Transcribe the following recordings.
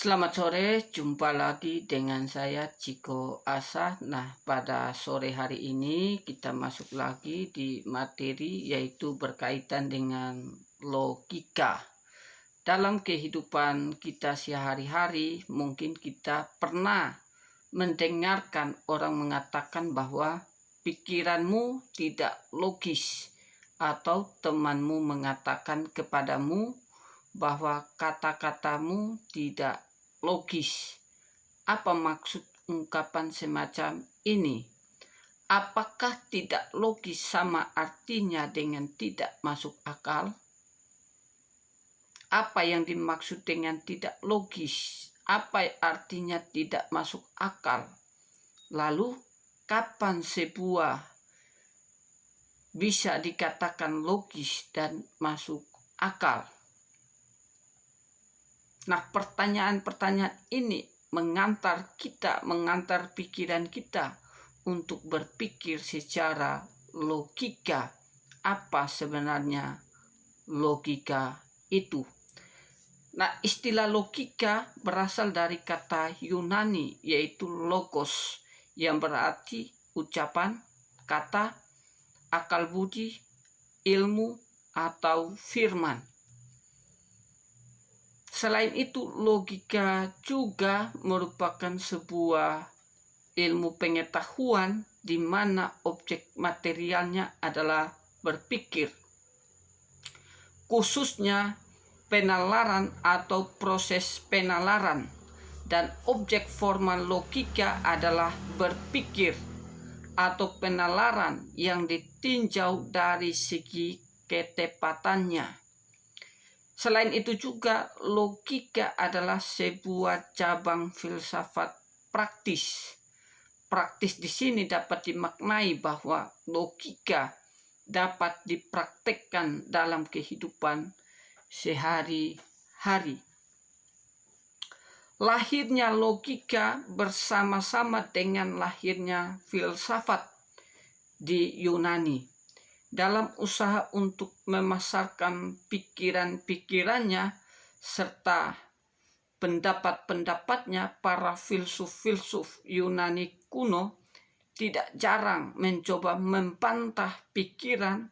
Selamat sore, jumpa lagi dengan saya Ciko Asa. Nah, pada sore hari ini kita masuk lagi di materi yaitu berkaitan dengan logika. Dalam kehidupan kita sehari-hari, mungkin kita pernah mendengarkan orang mengatakan bahwa pikiranmu tidak logis, atau temanmu mengatakan kepadamu bahwa kata-katamu tidak logis. Apa maksud ungkapan semacam ini? Apakah tidak logis sama artinya dengan tidak masuk akal? Apa yang dimaksud dengan tidak logis? Apa artinya tidak masuk akal? Lalu, kapan sebuah bisa dikatakan logis dan masuk akal? Nah, pertanyaan-pertanyaan ini mengantar pikiran kita untuk berpikir secara logika. Apa sebenarnya logika itu? Nah, istilah logika berasal dari kata Yunani yaitu logos, yang berarti ucapan, kata, akal budi, ilmu, atau firman. Selain itu, logika juga merupakan sebuah ilmu pengetahuan di mana objek materialnya adalah berpikir, khususnya penalaran atau proses penalaran, dan objek formal logika adalah berpikir atau penalaran yang ditinjau dari segi ketepatannya. Selain itu juga, logika adalah sebuah cabang filsafat praktis. Praktis di sini dapat dimaknai bahwa logika dapat dipraktekkan dalam kehidupan sehari-hari. Lahirnya logika bersama-sama dengan lahirnya filsafat di Yunani. Dalam usaha untuk memasarkan pikiran-pikirannya serta pendapat-pendapatnya, para filsuf-filsuf Yunani kuno tidak jarang mencoba membantah pikiran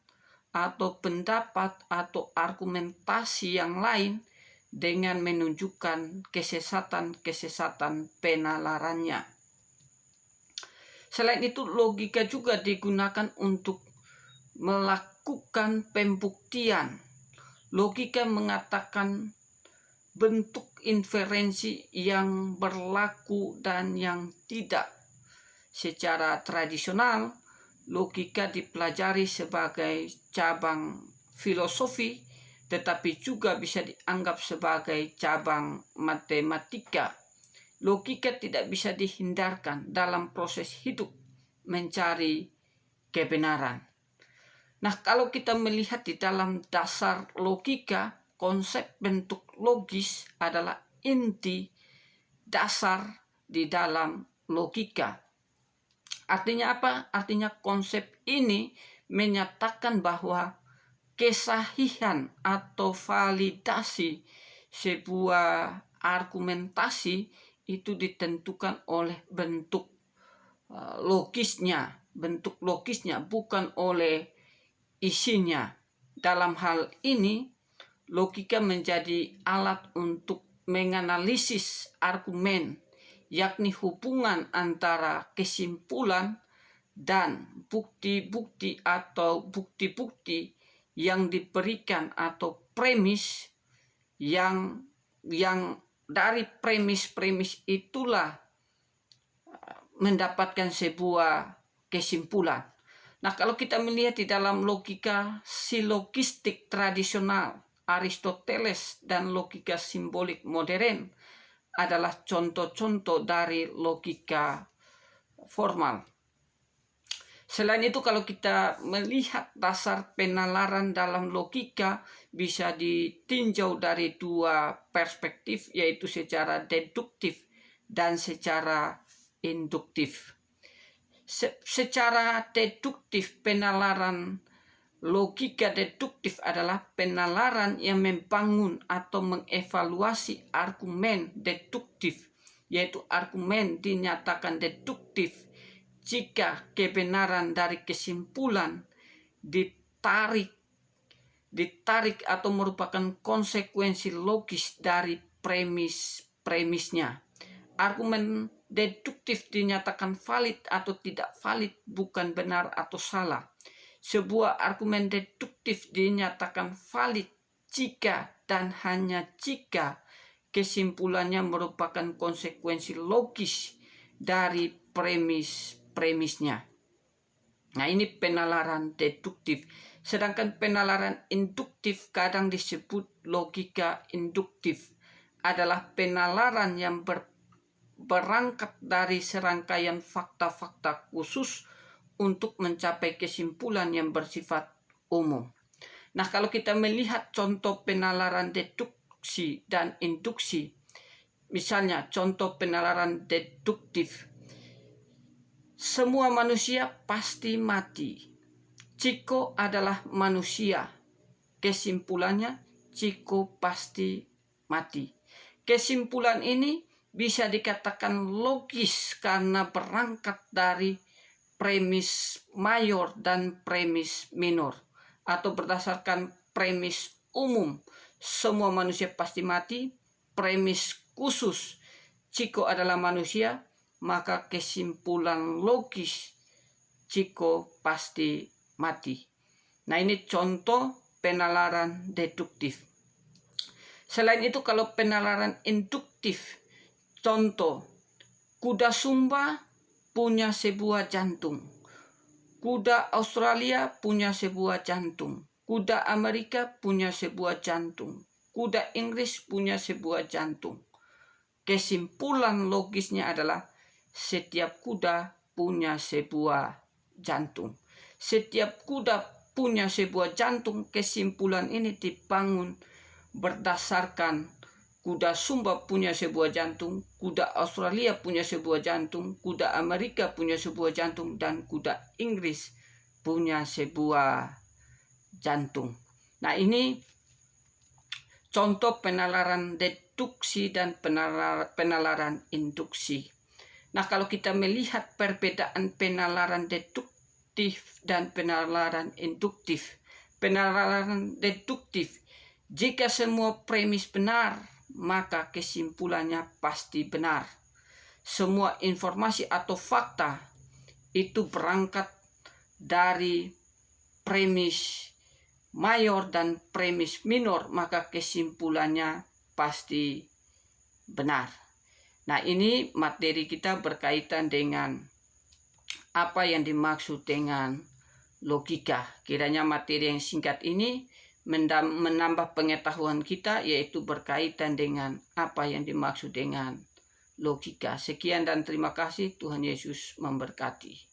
atau pendapat atau argumentasi yang lain dengan menunjukkan kesesatan-kesesatan penalarannya. Selain itu, logika juga digunakan untuk melakukan pembuktian. Logika mengatakan bentuk inferensi yang berlaku dan yang tidak. Secara tradisional, logika dipelajari sebagai cabang filosofi, tetapi juga bisa dianggap sebagai cabang matematika. Logika tidak bisa dihindarkan dalam proses hidup mencari kebenaran. Nah, kalau kita melihat di dalam dasar logika, konsep bentuk logis adalah inti dasar di dalam logika. Artinya apa? Artinya konsep ini menyatakan bahwa kesahihan atau validasi sebuah argumentasi itu ditentukan oleh bentuk logisnya, bukan oleh isinya. Dalam hal ini, logika menjadi alat untuk menganalisis argumen, yakni hubungan antara kesimpulan dan bukti-bukti atau bukti-bukti yang diberikan atau premis yang dari premis-premis itulah mendapatkan sebuah kesimpulan. Nah, kalau kita melihat di dalam logika silogistik tradisional, Aristoteles dan logika simbolik modern adalah contoh-contoh dari logika formal. Selain itu, kalau kita melihat dasar penalaran dalam logika bisa ditinjau dari dua perspektif, yaitu secara deduktif dan secara induktif. Secara deduktif, penalaran Logika deduktif adalah penalaran yang membangun atau mengevaluasi argumen deduktif, yaitu argumen dinyatakan deduktif jika kebenaran dari kesimpulan ditarik atau merupakan konsekuensi logis dari premisnya. Argumen deduktif dinyatakan valid atau tidak valid bukan benar atau salah. Sebuah argumen deduktif dinyatakan valid jika dan hanya jika kesimpulannya merupakan konsekuensi logis dari premisnya. Nah, ini penalaran deduktif. Sedangkan penalaran induktif kadang disebut logika induktif, adalah penalaran yang berangkat dari serangkaian fakta-fakta khusus untuk mencapai kesimpulan yang bersifat umum. Nah, kalau kita melihat contoh penalaran deduksi dan induksi, misalnya contoh penalaran deduktif, semua manusia pasti mati. Chico adalah manusia. Kesimpulannya, Chico pasti mati. Kesimpulan ini bisa dikatakan logis karena berangkat dari premis mayor dan premis minor, atau berdasarkan premis umum semua manusia pasti mati, premis khusus Chico adalah manusia, maka kesimpulan logis Chico pasti mati. Nah, ini contoh penalaran deduktif. Selain itu, kalau penalaran induktif, contoh kuda Sumba punya sebuah jantung, kuda Australia punya sebuah jantung, kuda Amerika punya sebuah jantung, kuda Inggris punya sebuah jantung. Kesimpulan logisnya adalah setiap kuda punya sebuah jantung. Setiap kuda punya sebuah jantung. Kesimpulan ini dibangun berdasarkan kuda Sumba punya sebuah jantung, kuda Australia punya sebuah jantung, kuda Amerika punya sebuah jantung, dan kuda Inggris punya sebuah jantung. Nah, ini contoh penalaran deduksi dan penalaran induksi. Nah, kalau kita melihat perbedaan penalaran deduktif dan penalaran induktif. Penalaran deduktif, jika semua premis benar, maka kesimpulannya pasti benar. Semua informasi atau fakta itu berangkat dari premis mayor dan premis minor, maka kesimpulannya pasti benar. Nah, ini materi kita berkaitan dengan apa yang dimaksud dengan logika. Kiranya materi yang singkat ini menambah pengetahuan kita, yaitu berkaitan dengan apa yang dimaksud dengan logika. Sekian dan terima kasih. Tuhan Yesus memberkati.